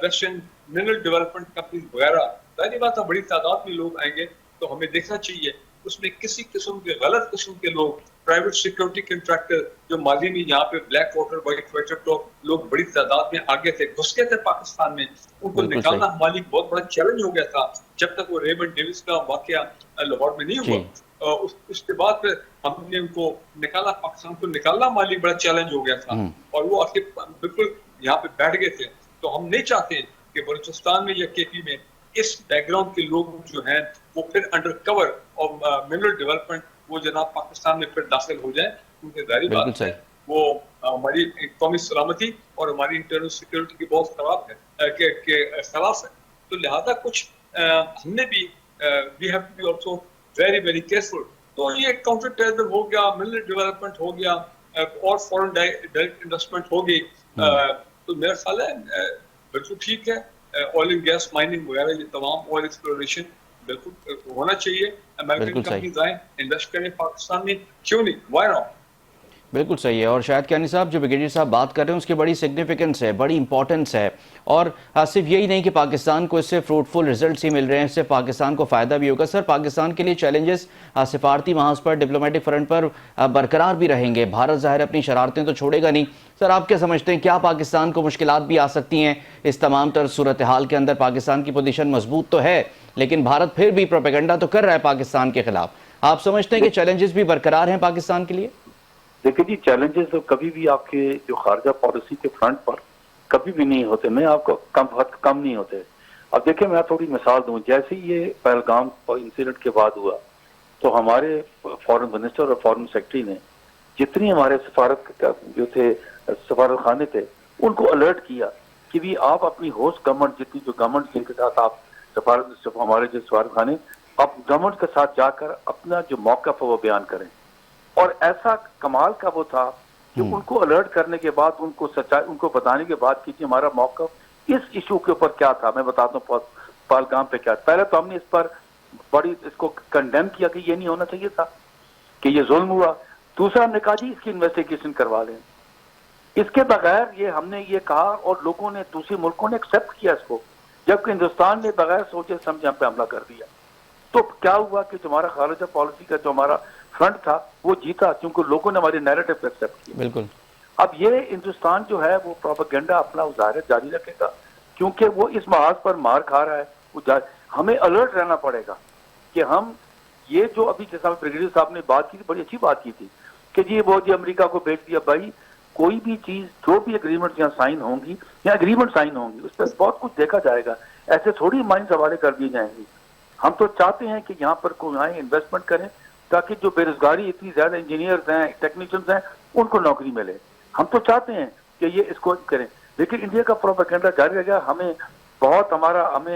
western mineral development company وغیرہ, ظاہری بات ہے بڑی تعداد میں لوگ آئیں گے, تو ہمیں دیکھنا چاہیے اس میں کسی قسم کے غلط قسم کے لوگ, پرائیویٹ سیکورٹی کنٹریکٹر جو ماضی میں یہاں پہ بلیک واٹر وائٹ واٹر تو لوگ بڑی تعداد میں آگے تھے, گھس گئے تھے پاکستان میں, ان کو نکالنا ہماری بہت بڑا چیلنج ہو گیا تھا جب تک وہ ریمنڈ ڈیوس کا واقعہ لاہور میں نہیں ہوا. اس کے بعد پھر ہم نے ان کو نکالا, پاکستان کو نکالنا ہمارے بڑا چیلنج ہو گیا تھا, اور وہ آ کے بالکل یہاں پہ بیٹھ گئے تھے. تو ہم نہیں چاہتے کہ بلوچستان میں یا کے پی میں اس بیک گراؤنڈ کے لوگ جو ہیں وہ پھر انڈر کور اور منرل ڈیولپمنٹ وہ جناب پاکستان میں پھر داخل ہو جائیں, کیونکہ ظاہری بات ہے وہ ہماری قومی سلامتی اور ہماری انٹرنل سیکورٹی کی بہت خراب ہے کہ خلاف ہے. تو لہذا کچھ ہم نے بھی we have to be also very very careful. تو یہ کاؤنٹر ٹیررزم ہو گیا, منرل ڈیولپمنٹ ہو گیا, اور فورن ڈائریکٹ انویسٹمنٹ ہو گئی, تو میرا خیال ہے بالکل ٹھیک ہے. آئل اینڈ گیس مائننگ وغیرہ یہ تمام آئل ایکسپلوریشن بالکل ہونا چاہیے. امریکن کمپنیز آئیں انویسٹ کریں پاکستان میں, کیوں نہیں, وائی ناٹ. بالکل صحیح ہے. اور شاہد کیانی صاحب جو بریگیڈیئر صاحب بات کر رہے ہیں اس کی بڑی سگنیفیکنس ہے, بڑی امپورٹنس ہے, اور صرف یہی نہیں کہ پاکستان کو اس سے فروٹفل ریزلٹس ہی مل رہے ہیں, اس سے پاکستان کو فائدہ بھی ہوگا. سر پاکستان کے لیے چیلنجز سفارتی محاذ پر, ڈپلومیٹک فرنٹ پر برقرار بھی رہیں گے. بھارت ظاہر اپنی شرارتیں تو چھوڑے گا نہیں. سر آپ کیا سمجھتے ہیں, کیا پاکستان کو مشکلات بھی آ سکتی ہیں اس تمام تر صورتحال کے اندر؟ پاکستان کی پوزیشن مضبوط تو ہے لیکن بھارت پھر بھی پروپیگنڈا تو کر رہا ہے پاکستان کے خلاف. آپ سمجھتے ہیں کہ چیلنجز بھی برقرار ہیں پاکستان کے لیے؟ دیکھیں جی, چیلنجز تو کبھی بھی آپ کے جو خارجہ پالیسی کے فرنٹ پر کبھی بھی نہیں ہوتے, میں آپ کو کم نہیں ہوتے. اب دیکھیں میں تھوڑی مثال دوں, جیسے یہ پہلگام انسیڈنٹ کے بعد ہوا تو ہمارے فارن منسٹر اور فارن سیکرٹری نے جتنی ہمارے سفارت جو تھے سفارت خانے تھے ان کو الرٹ کیا کہ بھی آپ اپنی ہوسٹ گورنمنٹ جتنی جو گورنمنٹ جن کے ساتھ آپ ہمارے جو سفارت خانے آپ گورنمنٹ کے ساتھ جا کر اپنا جو موقف ہے وہ بیان کریں. اور ایسا کمال کا وہ تھا کہ ان کو الرٹ کرنے کے بعد ان کو سچائی ان کو بتانے کے بعد کہ ہمارا موقف اس ایشو کے اوپر کیا تھا. میں بتاتا ہوں پہلگام پہ کیا. پہلے تو ہم نے اس پر बड़ी इसको कंडेम किया कि ये नहीं होना चाहिए था, कि ये जुल्म हुआ। दूसरा हमने कहा जी इसकी इन्वेस्टिगेशन करवा लें। इसके बगैर ये हमने ये कहा और लोगों ने, दूसरे मुल्कों ने एक्सेप्ट किया इसको, जबकि हिंदुस्तान ने बगैर सोचे समझे हम पे हमला कर दिया। तो क्या हुआ कि जो हमारा खारिजा पॉलिसी का जो हमारा फ्रंट था वो जीता, क्योंकि लोगों ने हमारे नैरेटिव को एक्सेप्ट किया। बिल्कुल। अब ये हिंदुस्तान जो है वो प्रोपेगेंडा अपना ज़ाहिर जारी रखेगा, क्योंकि वो इस महाज पर मार खा रहा है। हमें अलर्ट रहना पड़ेगा कि हम ये जो अभी जैसा ब्रिगेडियर साहब ने बात की थी, बड़ी अच्छी बात की थी कि जी वो जी अमेरिका को भेज दिया। भाई कोई भी चीज, जो भी एग्रीमेंट यहाँ साइन होंगी या एग्रीमेंट साइन होंगी, उस पर बहुत कुछ देखा जाएगा, ऐसे थोड़ी माइंस हवाले कर दी जाएंगी। हम तो चाहते हैं कि यहाँ पर कोई आए, इन्वेस्टमेंट करें, ताकि जो बेरोजगारी इतनी ज्यादा इंजीनियर्स हैं, टेक्नीशियंस हैं, उनको नौकरी मिले। हम तो चाहते हैं कि ये इसको करें, लेकिन इंडिया का प्रोपेगेंडा जारी रहेगा। हमें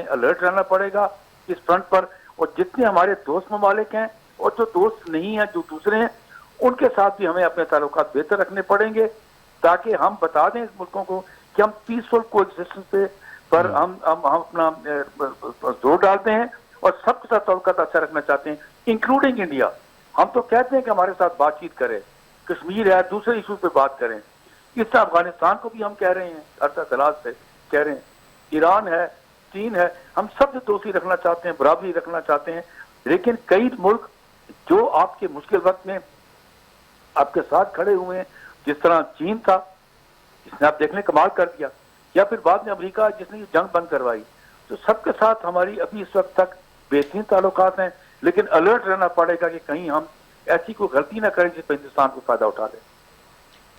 अलर्ट रहना पड़ेगा इस फ्रंट पर, और जितने हमारे दोस्त ममालिक हैं और जो दोस्त नहीं हैं, जो दूसरे हैं, उनके साथ भी हमें अपने ताल्लुकात बेहतर रखने पड़ेंगे, ताकि हम बता दें इस मुल्कों को कि हम पीसफुल कोएग्जिस्टेंस पर हम अपना जोर डालते हैं और सबके साथ ताल्लुकात अच्छा रखना चाहते हैं, इंक्लूडिंग इंडिया। हम तो कहते हैं कि हमारे साथ बातचीत करें, कश्मीर है, दूसरे इशू पे बात करें। इस तरह अफगानिस्तान को भी हम कह रहे हैं, अरसा दराज से कह रहे हैं, ईरान है, चीन है, हम सब से दोस्ती रखना चाहते हैं, बराबरी रखना चाहते हैं। लेकिन कई मुल्क जो आपके मुश्किल वक्त में आपके साथ खड़े हुए हैं, जिस तरह चीन था, जिसने आप देखने कमाल कर दिया, या फिर बाद में अमेरिका जिसने ये जंग बंद करवाई, तो सबके साथ हमारी अभी इस वक्त तक बेहतरीन ताल्लुकात हैं। लेकिन अलर्ट रहना पड़ेगा कि कहीं हम ऐसी कोई गलती ना करें जिस पर हिंदुस्तान को फायदा उठा ले।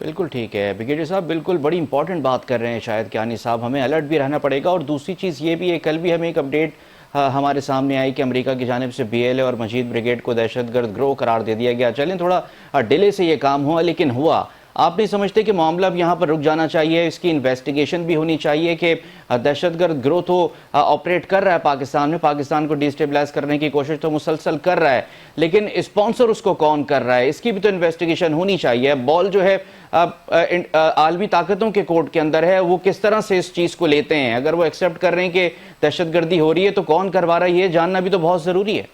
बिल्कुल ठीक है ब्रिगेडियर साहब, बिल्कुल बड़ी इंपॉर्टेंट बात कर रहे हैं शायद कियानी साहब। हमें अलर्ट भी रहना पड़ेगा, और दूसरी चीज़ ये भी है, कल भी हमें एक अपडेट हमारे सामने आई कि अमेरिका की जानिब से BLA और मजीद ब्रिगेड को दहशतगर्द गिरोह करार दे दिया गया। चलें थोड़ा डिले से ये काम हुआ, लेकिन हुआ। आप नहीं समझते कि मामला अब यहाँ पर रुक जाना चाहिए, इसकी इन्वेस्टिगेशन भी होनी चाहिए कि दहशतगर्द गिरोह तो ऑपरेट कर रहा है पाकिस्तान में, पाकिस्तान को डिस्टेबलाइज करने की कोशिश तो मुसलसल कर रहा है, लेकिन स्पॉन्सर उसको कौन कर रहा है, इसकी भी तो इन्वेस्टिगेशन होनी चाहिए। बॉल जो है आलमी ताकतों के कोर्ट के अंदर है, वो किस तरह से इस चीज़ को लेते हैं। अगर वो एक्सेप्ट कर रहे हैं कि दहशतगर्दी हो रही है तो कौन करवा रहा है, ये जानना भी तो बहुत ज़रूरी है।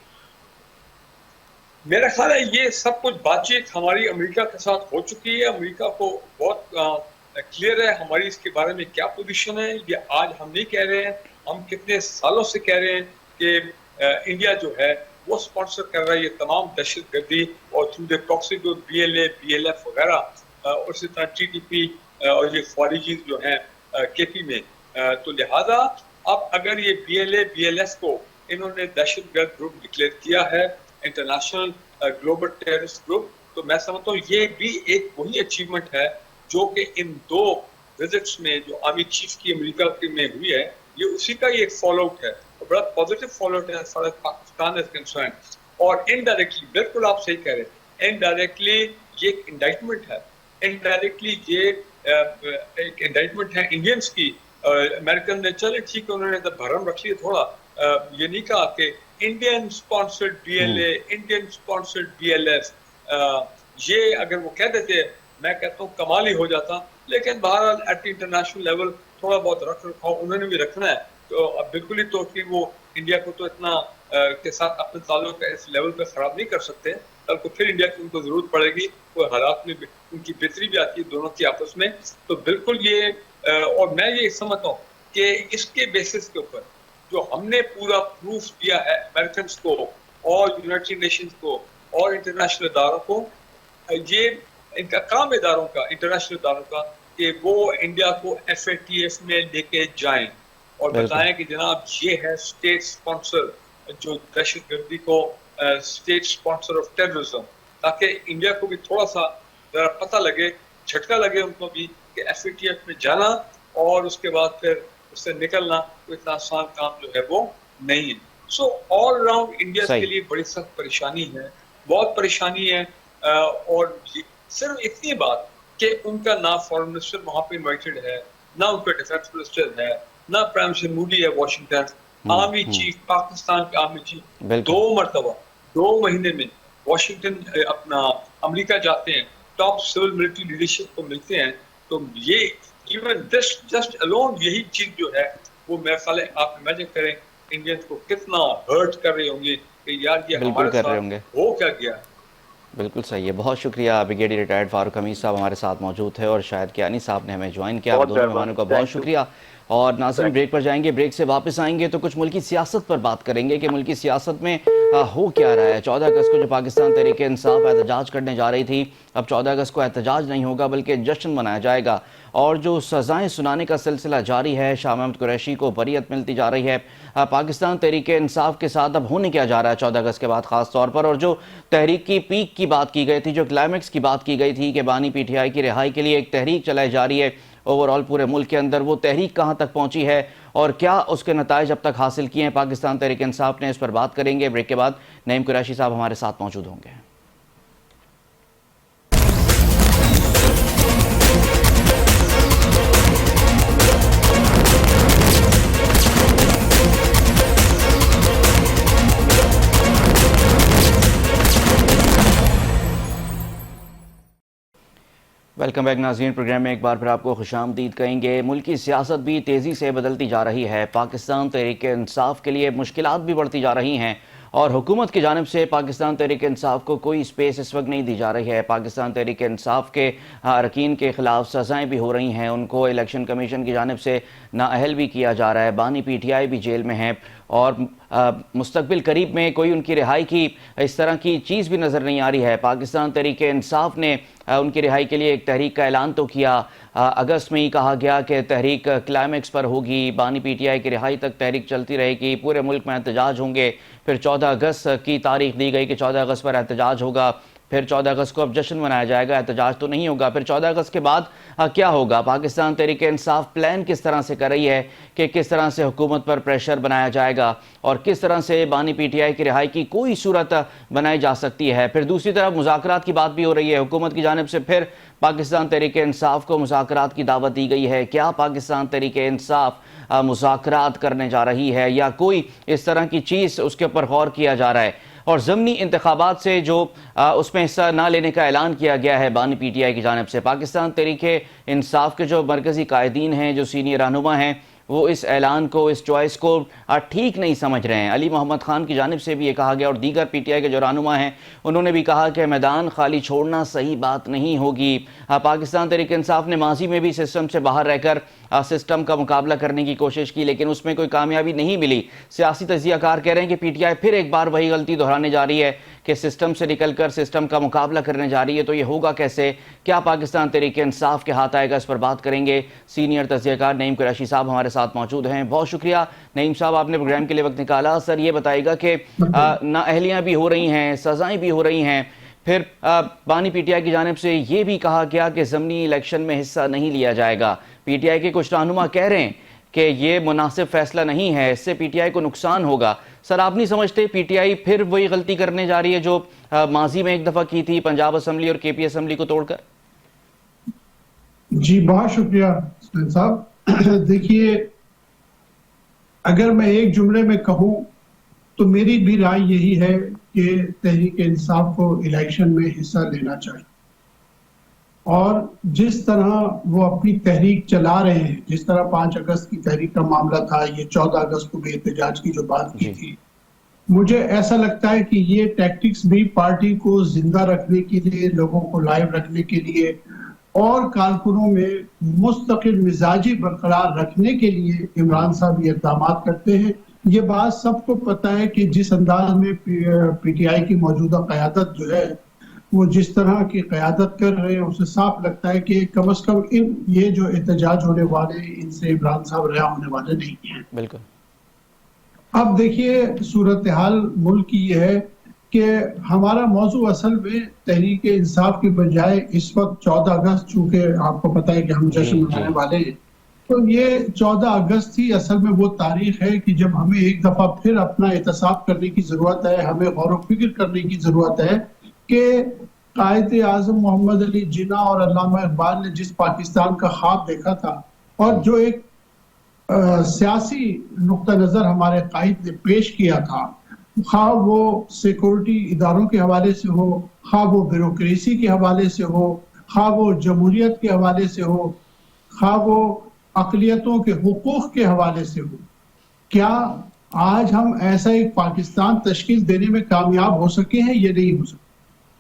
मेरा ख्याल है ये सब कुछ बातचीत हमारी अमेरिका के साथ हो चुकी है। अमेरिका को बहुत क्लियर है हमारी इसके बारे में क्या पोजीशन है। ये आज हम नहीं कह रहे हैं, हम कितने सालों से कह रहे हैं कि इंडिया जो है वो स्पॉन्सर कर रहा है ये तमाम दहशतगर्दी, और थ्रू द प्रॉक्सी जो BLA, BLF वगैरह और इसी तरह TTP और ये फौजी जो हैं KP में। तो लिहाजा अब अगर ये BLA, BLF को इन्होंने दहशतगर्द ग्रुप डिक्लेयर किया है, इंटरनेशनल ग्लोबल टेररिस्ट ग्रुप, तो मैं समझता हूँ ये भी एक वही अचीवमेंट है जो कि इन 2 विजिट्स में जो आर्मी चीफ की अमेरिका में हुई है, ये उसी का ही एक फॉलोआउट है, और बड़ा पॉजिटिव फॉलोआउट है फॉर पाकिस्तान इज कंसर्न। और इनडायरेक्टली, बिल्कुल आप सही कह रहे हैं, इनडायरेक्टली ये एक इंडाइटमेंट है, इनडायरेक्टली ये एक इंडाइटमेंट है इंडियंस की। अमेरिकन ने चले ठीक है, उन्होंने तो भरम रख लिया थोड़ा, ये नहीं कहा कि Indian sponsored BLA, Indian sponsored BLF, ये अगर वो कह देते मैं कहता हूँ कमाल ही हो जाता। लेकिन बहरहाल एट इंटरनेशनल लेवल थोड़ा बहुत रख रखाव उन्होंने भी रखना है, तो अब बिल्कुल ही तो कि वो इंडिया को तो इतना के साथ अपने ताल्लुक इस लेवल पे खराब नहीं कर सकते। कल को फिर इंडिया की उनको जरूरत पड़ेगी, कोई हालात में उनकी बेहतरी भी आती है दोनों की आपस में, तो बिल्कुल ये और मैं ये समझता हूँ कि इसके बेसिस के ऊपर जो हमने पूरा प्रूफ दिया है अमेरिकन को और यूनाइटेड नेशंस को और इंटरनेशनल इदारों को, ये इनका काम इदारों का, इंटरनेशनल इदारों का, कि वो इंडिया को FATF में लेके जाएं और बताएं कि जनाब ये है स्टेट स्पॉन्सर जो दहशतगर्दी को, स्टेट स्पॉन्सर ऑफ टेररिज्म, ताकि इंडिया को भी थोड़ा सा जरा पता लगे, झटका लगे उनको भी कि FATF में जाना और उसके बाद फिर उससे निकलना कोई इतना आसान काम जो है वो नहीं है। सो ऑल राउंड इंडिया के लिए बड़ी सख्त परेशानी है, बहुत परेशानी है। और सिर्फ इतनी बात कि उनका ना फॉरेन मिनिस्टर वहां पे इन्वाइटेड है, ना उनका डिफेंस मिनिस्टर है, ना प्राइम मिनिस्टर मोदी है वॉशिंगटन, आर्मी चीफ, पाकिस्तान के आर्मी चीफ 2 मरतबा 2 महीने में वॉशिंगटन अपना अमेरिका जाते हैं, टॉप सिविल मिलिट्री लीडरशिप को मिलते हैं। तो ये इवन दिस जस्ट अलोन यही चीज जो है वो मेरे ख्याल है आप इमेजिन करें इंडियंस को कितना हर्ट कर रही होंगी कि यार ये बिल्कुल हमारे कर रहे साथ होंगे। हो क्या गया। बिल्कुल सही है। बहुत शुक्रिया ब्रिगेडियर रिटायर्ड फारूक हमीद साहब हमारे साथ मौजूद थे और शायद कियानी साहब ने हमें ज्वाइन किया। आप बहुत दोनों मेहरबानी, मेहमानों का बहुत थैंक यू। शुक्रिया। और नाज़रीन Thank ब्रेक पर जाएंगे, ब्रेक से वापस आएंगे तो कुछ मुल्की सियासत पर बात करेंगे कि मुल्की सियासत में हो क्या रहा है। 14 अगस्त को जो पाकिस्तान तहरीक इंसाफ एहतजाज करने जा रही थी, अब 14 अगस्त को एहतजाज नहीं होगा बल्कि जश्न मनाया जाएगा। और जो सज़ाएं सुनाने का सिलसिला जारी है, शाह महमूद कुरैशी को बरीअत मिलती जा रही है। पाकिस्तान तहरीक इंसाफ के साथ अब होने क्या जा रहा है 14 अगस्त के बाद ख़ास तौर पर, और जो तहरीक की पीक की बात की गई थी, जो क्लाइमेक्स की बात की गई थी कि बानी पीटीआई की रिहाई के लिए एक तहरीक चलाई जा रही है ओवरऑल पूरे मुल्क के अंदर, वो तहरीक कहाँ तक पहुंची है और क्या उसके नताइज अब तक हासिल किए हैं पाकिस्तान तहरीक इंसाफ ने, इस पर बात करेंगे। ब्रेक के बाद नईम कुरैशी साहब हमारे साथ मौजूद होंगे। वेलकम बैक नाज़रीन, प्रोग्राम में एक बार फिर आपको खुशामदीद कहेंगे। मुल्क की सियासत भी तेज़ी से बदलती जा रही है, पाकिस्तान तहरीक इंसाफ के लिए मुश्किलात भी बढ़ती जा रही हैं और हुकूमत की जानिब से पाकिस्तान तहरीक इंसाफ को कोई स्पेस इस वक्त नहीं दी जा रही है। पाकिस्तान तहरीक इंसाफ के अरकान के ख़िलाफ़ सज़ाएँ भी हो रही हैं, उनको इलेक्शन कमीशन की जानिब से नाअहल भी किया जा रहा है। बानी पीटीआई भी जेल में है और मुस्तकबिल करीब में कोई उनकी रिहाई की इस तरह की चीज़ भी नज़र नहीं आ रही है। पाकिस्तान तहरीक इंसाफ ने उनकी रिहाई के लिए एक तहरीक का ऐलान तो किया, अगस्त में ही कहा गया कि तहरीक क्लाइमेक्स पर होगी, बानी पीटीआई की रिहाई तक तहरीक चलती रहेगी, पूरे मुल्क में एहतजाज होंगे। फिर 14 अगस्त की तारीख दी गई कि 14 अगस्त पर एहतजाज होगा, फिर 14 अगस्त को अब जश्न मनाया जाएगा, एहतजाज तो नहीं होगा। फिर 14 अगस्त के बाद क्या होगा? पाकिस्तान तहरीक इंसाफ प्लान किस तरह से कर रही है कि किस तरह से हुकूमत पर प्रेशर बनाया जाएगा और किस तरह से बानी पीटीआई की रिहाई की कोई सूरत बनाई जा सकती है। फिर दूसरी तरफ मुज़ाकरात की बात भी हो रही है, हुकूमत की जानिब से फिर पाकिस्तान तहरीक इंसाफ को मुज़ाकरात की दावत दी गई है। क्या पाकिस्तान तहरीक इंसाफ मुज़ाकरात करने जा रही है या कोई इस तरह की चीज़ उसके ऊपर गौर किया जा रहा है? और ज़मनी इंतखाबात से जो उसमें हिस्सा ना लेने का ऐलान किया गया है बानी पीटीआई की जानिब से, पाकिस्तान तहरीक इंसाफ के जो मरकज़ी कायदीन हैं, जो सीनियर रहनुमा हैं, वो इस ऐलान को, इस चॉइस को ठीक नहीं समझ रहे हैं। अली मोहम्मद खान की जानिब से भी ये कहा गया और दीगर पीटीआई के जो रहनुमा हैं उन्होंने भी कहा कि मैदान खाली छोड़ना सही बात नहीं होगी। पाकिस्तान तहरीक इंसाफ ने माजी में भी सिस्टम से बाहर रहकर सिस्टम का मुकाबला करने की कोशिश की लेकिन उसमें कोई कामयाबी नहीं मिली। सियासी तजियाकार कह रहे हैं कि पीटीआई फिर एक बार वही गलती दोहराने जा रही है कि सिस्टम से निकलकर सिस्टम का मुकाबला करने जा रही है। तो ये होगा कैसे? क्या पाकिस्तान तहरीक इंसाफ के हाथ आएगा? इस पर बात करेंगे। सीनियर तजियाकार नईम कुरैशी साहब हमारे साथ मौजूद हैं। बहुत शुक्रिया नईम साहब, आपने प्रोग्राम के लिए वक्त निकाला। सर ये बताइएगा कि नाअहलियाँ भी हो रही हैं, सज़ाएँ भी हो रही हैं, फिर बानी पीटीआई की जानिब से ये भी कहा गया कि ज़मनी इलेक्शन में हिस्सा नहीं लिया जाएगा। पीटीआई के कुछ रहनुमा कह रहे हैं कि ये मुनासिब फैसला नहीं है, इससे पीटीआई को नुकसान होगा। सर आप नहीं समझते पीटीआई फिर वही गलती करने जा रही है जो माजी में एक दफ़ा की थी पंजाब असम्बली और केपी असम्बली को तोड़कर? जी बहुत शुक्रिया साहब। देखिए, अगर मैं एक जुमले में कहूँ तो मेरी भी राय यही है कि तहरीक इंसाफ को इलेक्शन में हिस्सा लेना चाहिए और जिस तरह वो अपनी तहरीक चला रहे हैं, जिस तरह 5 अगस्त की तहरीक का मामला था, ये 14 अगस्त को भी एहतजाज की जो बात की थी, मुझे ऐसा लगता है कि ये टैक्टिक्स भी पार्टी को जिंदा रखने के लिए, लोगों को लाइव रखने के लिए और कारकुनों में मुस्तकिल मिजाजी बरकरार रखने के लिए इमरान साहब ये इक़दाम करते हैं। ये बात सबको पता है कि जिस अंदाज में पीटीआई की मौजूदा क़यादत जो है वो जिस तरह की क़यादत कर रहे हैं, उससे साफ लगता है कि कम से कम ये जो एहतजाज होने वाले इनसे इमरान साहब रिहा होने वाले नहीं हैं। बिल्कुल। अब देखिए, सूरत हाल मुल्क की ये है कि हमारा मौजू असल में तहरीक इंसाफ के बजाय इस वक्त 14 अगस्त, चूंकि आपको पता है कि हम जश्न मनाने वाले हैं, तो ये 14 अगस्त ही असल में वो तारीख है कि जब हमें एक दफा फिर अपना एहतसाब करने की जरूरत है, हमें गौर व फिक्र करने की जरूरत है कि कायद आज़म मोहम्मद अली जिन्ना और अल्लामा इकबाल ने जिस पाकिस्तान का ख्वाब देखा था और जो एक सियासी नुक्ता नजर हमारे कायद ने पेश किया था, खा वो सिक्योरिटी इदारों के हवाले से हो, खा वो ब्यूरोक्रेसी के हवाले से हो, खा वो जमहूरियत के हवाले से हो, खा वो अक़लियतों के हुकूक के हवाले से हो, क्या آج ہم ایسا ایک پاکستان تشکیل دینے میں کامیاب ہو سکے ہیں، یہ نہیں ہو سکے۔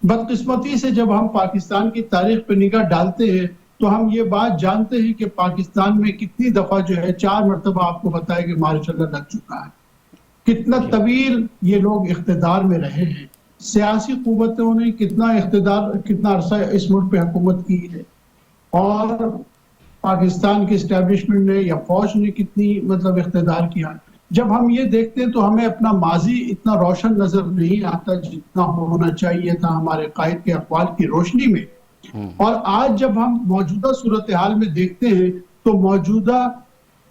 بدقسمتی سے جب ہم پاکستان کی تاریخ پہ نگاہ ڈالتے ہیں تو ہم یہ بات جانتے ہیں کہ پاکستان میں کتنی دفعہ جو ہے 4 مرتبہ آپ کو بتایا کہ مارشل لا لگ چکا ہے، کتنا طویل یہ لوگ اقتدار میں رہے ہیں، سیاسی قوتوں نے کتنا عرصہ اس ملک پہ حکومت کی ہے، اور پاکستان کے اسٹیبلشمنٹ نے یا فوج نے کتنی اقتدار کیا ہے۔ جب ہم یہ دیکھتے ہیں تو ہمیں اپنا ماضی اتنا روشن نظر نہیں آتا جتنا ہونا چاہیے تھا ہمارے قائد کے اقوال کی روشنی میں۔ اور آج جب ہم موجودہ صورتحال میں دیکھتے ہیں تو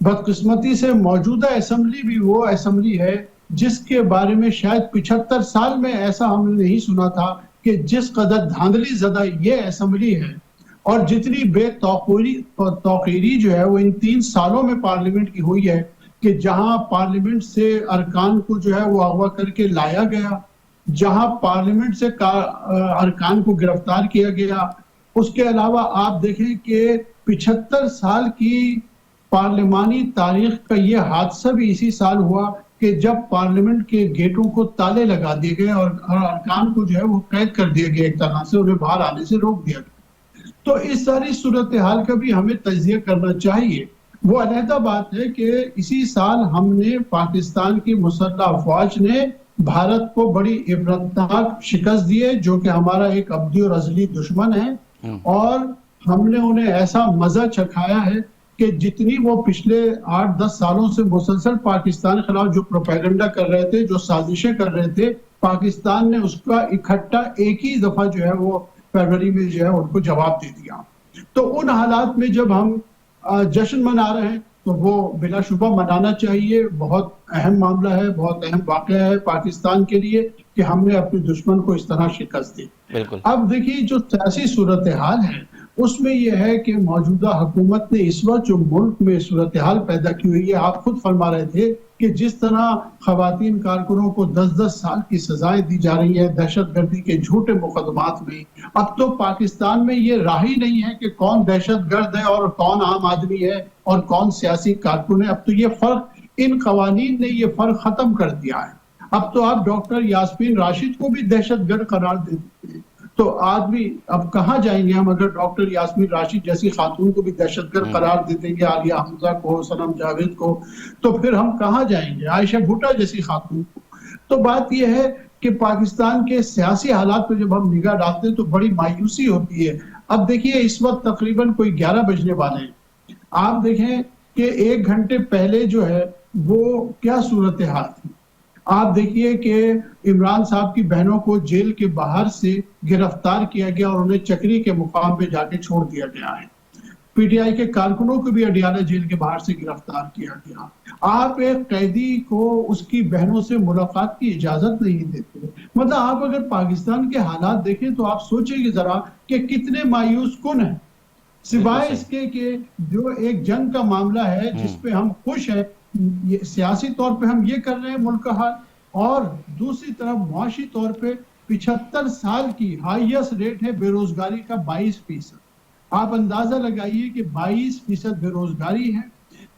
بدقسمتی سے موجودہ اسمبلی بھی وہ اسمبلی ہے جس کے بارے میں شاید 75 سال میں ایسا ہم نے نہیں سنا تھا کہ جس قدر دھاندلی زدہ یہ اسمبلی ہے، اور جتنی بے توقیری جو ہے وہ ان 3 سالوں میں پارلیمنٹ کی ہوئی ہے، کہ جہاں پارلیمنٹ سے ارکان کو جو ہے وہ اغوا کر کے لایا گیا، جہاں پارلیمنٹ سے ارکان کو گرفتار کیا گیا۔ اس کے علاوہ آپ دیکھیں کہ 75 سال کی پارلیمانی تاریخ کا یہ حادثہ بھی اسی سال ہوا کہ جب پارلیمنٹ کے گیٹوں کو تالے لگا دیے گئے اور ارکان کو جو ہے وہ قید کر دیا گیا، ایک طرح سے انہیں باہر آنے سے روک دیا گیا۔ تو اس ساری صورتحال کا بھی ہمیں تجزیہ کرنا چاہیے۔ وہ علیحدہ بات ہے کہ اسی سال ہم نے پاکستان کی مسلح افواج نے بھارت کو بڑی عبرتناک شکست دی ہے، جو کہ ہمارا ایک ابدی اور ازلی دشمن ہے، اور ہم نے انہیں ایسا مزہ چکھایا ہے کہ جتنی وہ پچھلے 8-10 سالوں سے مسلسل پاکستان کے خلاف جو پروپیگنڈا کر رہے تھے، جو سازشیں کر رہے تھے، پاکستان نے اس کا اکٹھا ایک ہی دفعہ جو ہے وہ فروری میں جو ہے ان کو جواب دے دیا۔ تو ان حالات میں جب ہم جشن منا رہے ہیں تو وہ بلا شبہ منانا چاہیے۔ بہت اہم معاملہ ہے، بہت اہم واقعہ ہے پاکستان کے لیے کہ ہم نے اپنے دشمن کو اس طرح شکست دی۔ اب دیکھیے جو سیاسی صورتحال ہے اس میں یہ ہے کہ موجودہ حکومت نے اس وقت جو ملک میں صورتحال پیدا کی ہوئی ہے، آپ خود فرما رہے تھے کہ جس طرح خواتین کارکنوں کو 10-10 سال کی سزائیں دی جا رہی ہیں دہشت گردی کے جھوٹے مقدمات میں، اب تو پاکستان میں یہ راہ ہی نہیں ہے کہ کون دہشت گرد ہے اور کون عام آدمی ہے اور کون سیاسی کارکن ہے۔ اب تو یہ فرق، ان قوانین نے یہ فرق ختم کر دیا ہے۔ اب تو آپ ڈاکٹر یاسمین راشد کو بھی دہشت گرد قرار دے دیتے ہیں، تو آدمی اب کہاں جائیں گے ہم اگر ڈاکٹر یاسمین راشد جیسی خاتون کو بھی دہشت گرد قرار دے دیں گے، عالیہ حمزہ کو، صنم جاوید کو، تو پھر ہم کہاں جائیں گے، عائشہ بھٹا جیسی خاتون کو۔ تو بات یہ ہے کہ پاکستان کے سیاسی حالات پہ جب ہم نگاہ ڈالتے ہیں تو بڑی مایوسی ہوتی ہے۔ اب دیکھیے اس وقت تقریباً کوئی 11 بجنے والے ہیں، آپ دیکھیں کہ 1 گھنٹے پہلے جو ہے وہ کیا صورتحال تھی۔ آپ دیکھیے کہ عمران صاحب کی بہنوں کو جیل کے باہر سے گرفتار کیا گیا اور انہیں چکری کے مقام پہ جا کے چھوڑ دیا گیا ہے۔ پی ٹی آئی کے کارکنوں کو بھی اڈیالہ جیل کے باہر سے گرفتار کیا گیا۔ آپ ایک قیدی کو اس کی بہنوں سے ملاقات کی اجازت نہیں دیتے۔ آپ اگر پاکستان کے حالات دیکھیں تو آپ سوچیں گے ذرا کہ کتنے مایوس کن ہیں، سوائے اس کے کہ جو ایک جنگ کا معاملہ ہے جس پہ ہم خوش ہیں، سیاسی طور پہ ہم یہ کر رہے ہیں ملک کا حال، اور دوسری طرف معاشی طور پہ 75 سال کی ہائیسٹ ریٹ ہے بے روزگاری کا 22%۔ آپ اندازہ لگائیے کہ 22% بے روزگاری ہے۔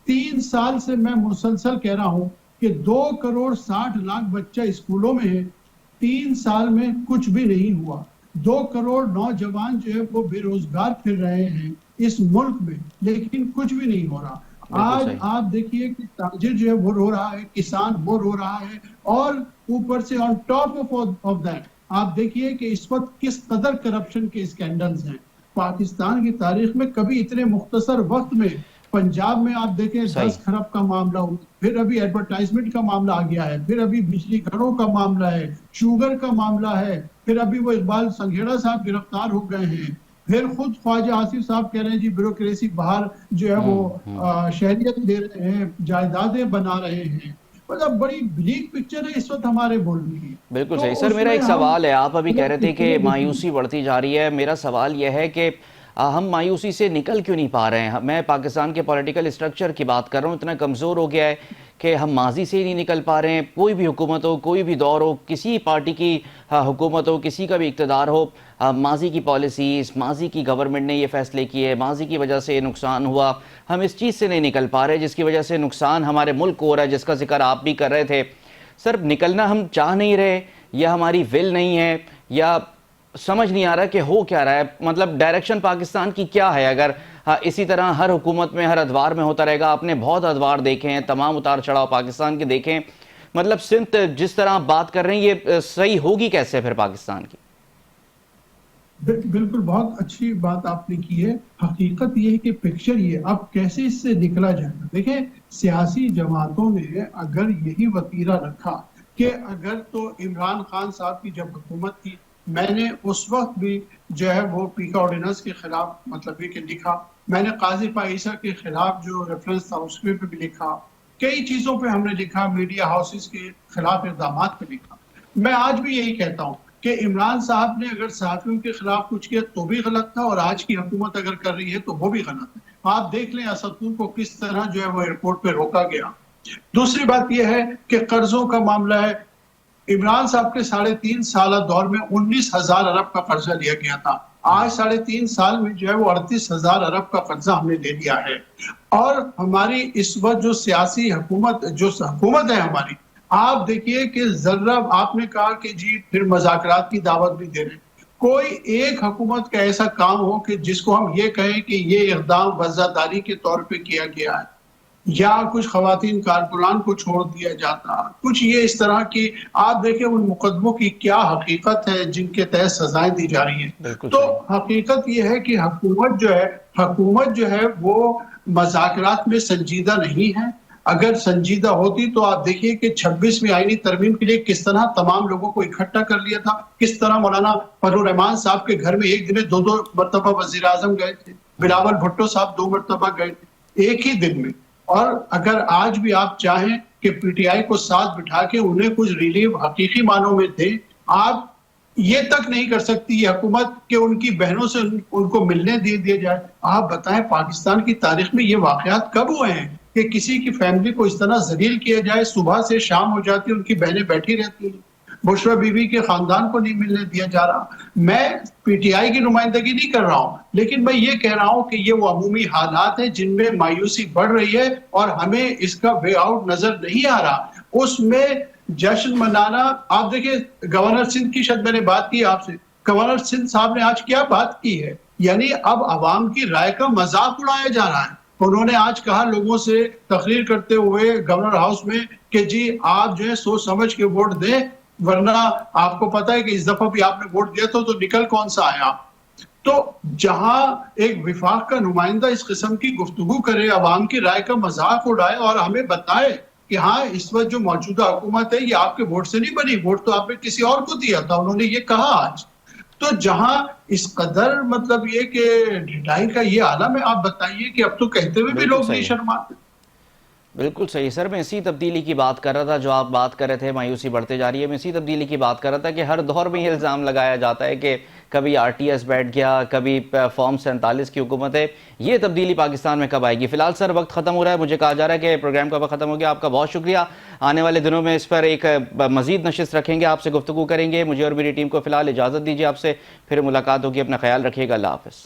3 سال سے میں مسلسل کہہ رہا ہوں کہ 2.60 کروڑ بچہ اسکولوں میں ہے، 3 سال میں کچھ بھی نہیں ہوا۔ 2 کروڑ نوجوان جو ہے وہ بے روزگار پھر رہے ہیں اس ملک میں، لیکن کچھ بھی نہیں ہو رہا۔ آج آپ دیکھیے کہ تاجر جو ہے وہ رو رہا ہے، کسان وہ رو رہا ہے، اور اوپر سے آن ٹاپ آف دیٹ آپ دیکھیے کہ اس وقت کس قدر کرپشن کے اسکینڈلز ہیں۔ پاکستان کی تاریخ میں کبھی اتنے مختصر وقت میں پنجاب میں آپ دیکھیں 10 کھرب کا معاملہ ہو، پھر ابھی ایڈورٹائزمنٹ کا معاملہ آ گیا ہے، پھر ابھی بجلی گھروں کا معاملہ ہے، شوگر کا معاملہ ہے، پھر ابھی وہ اقبال سنگھیڑا صاحب گرفتار ہو گئے ہیں، پھر خود خواجہ آصف صاحب کہہ رہے ہیں جی بیوروکریسی باہر جو ہے وہ شہریت دے رہے ہیں، جائیدادیں بنا رہے ہیں۔ بڑی بلیک پکچر ہے اس وقت ہمارے ملک کی۔ بالکل صحیح سر، میرا ایک سوال ہے، آپ ابھی کہہ رہے تھے کہ مایوسی بڑھتی جا رہی ہے، میرا سوال یہ ہے کہ ہم مایوسی سے نکل کیوں نہیں پا رہے ہیں؟ میں پاکستان کے پولیٹیکل اسٹرکچر کی بات کر رہا ہوں، اتنا کمزور ہو گیا ہے کہ ہم ماضی سے ہی نہیں نکل پا رہے ہیں. کوئی بھی حکومت ہو, کوئی بھی دور ہو, کسی پارٹی کی حکومت ہو, کسی کا بھی اقتدار ہو, ماضی کی پالیسیز, ماضی کی گورنمنٹ نے یہ فیصلے کیے, ماضی کی وجہ سے یہ نقصان ہوا, ہم اس چیز سے نہیں نکل پا رہے جس کی وجہ سے نقصان ہمارے ملک کو ہو رہا ہے, جس کا ذکر آپ بھی کر رہے تھے. سر, نکلنا ہم چاہ نہیں رہے, یا ہماری ول نہیں ہے, یا سمجھ نہیں آ رہا کہ ہو کیا رہا ہے؟ مطلب ڈائریکشن پاکستان کی کیا ہے اگر اسی طرح ہر حکومت میں ہر ادوار میں ہوتا رہے گا؟ آپ نے بہت ادوار دیکھے ہیں, تمام اتار چڑھاؤ پاکستان کے دیکھیں. مطلب سمت جس طرح آپ بات کر رہے ہیں یہ صحیح ہوگی کیسے پھر پاکستان کی؟ بالکل بہت اچھی بات آپ نے کی ہے. حقیقت یہ ہے کہ پکچر یہ اب کیسے اس سے نکلا جائے گا. دیکھیں, سیاسی جماعتوں نے اگر یہی وتیرہ رکھا کہ اگر تو عمران خان صاحب کی جب حکومت تھی, میں نے اس وقت بھی جو ہے وہ پیکا آرڈیننس کے خلاف مطلب یہ کہ لکھا, میں نے قاضی پائیسا کے خلاف جو ریفرنس تھا اس پہ بھی لکھا, کئی چیزوں پہ ہم نے لکھا, میڈیا ہاؤسز کے خلاف اقدامات پہ لکھا. میں آج بھی یہی کہتا ہوں کہ عمران صاحب نے اگر صحافیوں کے خلاف کچھ کیا تو بھی غلط تھا, اور آج کی حکومت اگر کر رہی ہے تو وہ بھی غلط ہے. آپ دیکھ لیں اسدپور کو کس طرح جو ہے وہ ایئرپورٹ پہ روکا گیا. دوسری بات یہ ہے کہ قرضوں کا معاملہ ہے. عمران صاحب کے 3.5 سالہ دور میں 19,000 ارب کا قرضہ لیا گیا تھا. آج 3.5 سال میں جو ہے وہ 38,000 ارب کا قرضہ ہم نے لے لیا ہے. اور ہماری اس وقت جو سیاسی حکومت ہے ہماری, آپ دیکھیے کہ ذرہ آپ نے کہا کہ جی پھر مذاکرات کی دعوت بھی دے رہے ہیں. کوئی ایک حکومت کا ایسا کام ہو کہ جس کو ہم یہ کہیں کہ یہ اقدام وزاداری کے طور پہ کیا گیا ہے, یا کچھ خواتین کارکنان کو چھوڑ دیا جاتا, کچھ یہ اس طرح کی. آپ دیکھیں ان مقدموں کی کیا حقیقت ہے جن کے تحت سزائیں دی جا رہی ہیں. تو حقیقت یہ ہے کہ حکومت جو ہے وہ مذاکرات میں سنجیدہ نہیں ہے. اگر سنجیدہ ہوتی تو آپ دیکھیے کہ 26ویں آئینی ترمیم کے لیے کس طرح تمام لوگوں کو اکٹھا کر لیا تھا, کس طرح مولانا فضل الرحمان صاحب کے گھر میں ایک دن میں 2 مرتبہ وزیر اعظم گئے تھے, بلاول بھٹو صاحب 2 مرتبہ گئے تھے ایک ہی دن میں. اور اگر آج بھی آپ چاہیں کہ پی ٹی آئی کو ساتھ بٹھا کے انہیں کچھ ریلیف حقیقی معنوں میں دیں, آپ یہ تک نہیں کر سکتی یہ حکومت کہ ان کی بہنوں سے ان کو ملنے دیا جائے. آپ بتائیں پاکستان کی تاریخ میں یہ واقعات کب ہوئے ہیں کہ کسی کی فیملی کو اس طرح ذلیل کیا جائے؟ صبح سے شام ہو جاتی ان کی بہنیں بیٹھی رہتی ہیں, بشرا بی بی کے خاندان کو نہیں ملنے دیا جا رہا. میں پی ٹی آئی کی نمائندگی نہیں کر رہا ہوں, لیکن میں یہ کہہ رہا ہوں کہ یہ وہ عمومی حالات ہیں جن میں مایوسی بڑھ رہی ہے اور ہمیں اس کا وے آؤٹ نظر نہیں آ رہا. اس میں جشن منانا, آپ دیکھیں گورنر سندھ کی شاید میں نے بات کی آپ سے, گورنر سندھ صاحب نے آج کیا بات کی ہے, یعنی اب عوام کی رائے کا مذاق اڑایا جا رہا ہے. انہوں نے آج کہا لوگوں سے تقریر کرتے ہوئے گورنر ہاؤس میں کہ جی آپ جو ہے سوچ سمجھ کے ووٹ دیں, ورنہ آپ کو پتا ہے کہ اس دفعہ بھی آپ نے ووٹ دیا تو نکل کون سا آیا. تو جہاں ایک وفاق کا نمائندہ اس قسم کی گفتگو کرے, عوام کی رائے کا مذاق اڑائے اور ہمیں بتائے کہ ہاں اس وقت جو موجودہ حکومت ہے یہ آپ کے ووٹ سے نہیں بنی, ووٹ تو آپ نے کسی اور کو دیا تھا, انہوں نے یہ کہا آج. تو جہاں اس قدر مطلب یہ کہ ڈھائی کا یہ عالم ہے, آپ بتائیے کہ اب تو کہتے ہوئے بھی لوگ نہیں شرماتے. بالکل صحیح سر, میں اسی تبدیلی کی بات کر رہا تھا جو آپ بات کر رہے تھے, مایوسی بڑھتے جا رہی ہے. میں اسی تبدیلی کی بات کر رہا تھا کہ ہر دور میں یہ الزام لگایا جاتا ہے کہ کبھی آر ٹی ایس بیٹھ گیا, کبھی فارم 47 کی حکومت ہے. یہ تبدیلی پاکستان میں کب آئے گی؟ فی الحال سر وقت ختم ہو رہا ہے, مجھے کہا جا رہا ہے کہ پروگرام کا وقت ختم ہو گیا. آپ کا بہت شکریہ. آنے والے دنوں میں اس پر ایک مزید نشست رکھیں گے, آپ سے گفتگو کریں گے. مجھے اور میری ٹیم کو فی الحال اجازت دیجیے, آپ سے پھر ملاقات ہوگی. اپنا خیال رکھیے گا. اللہ حافظ.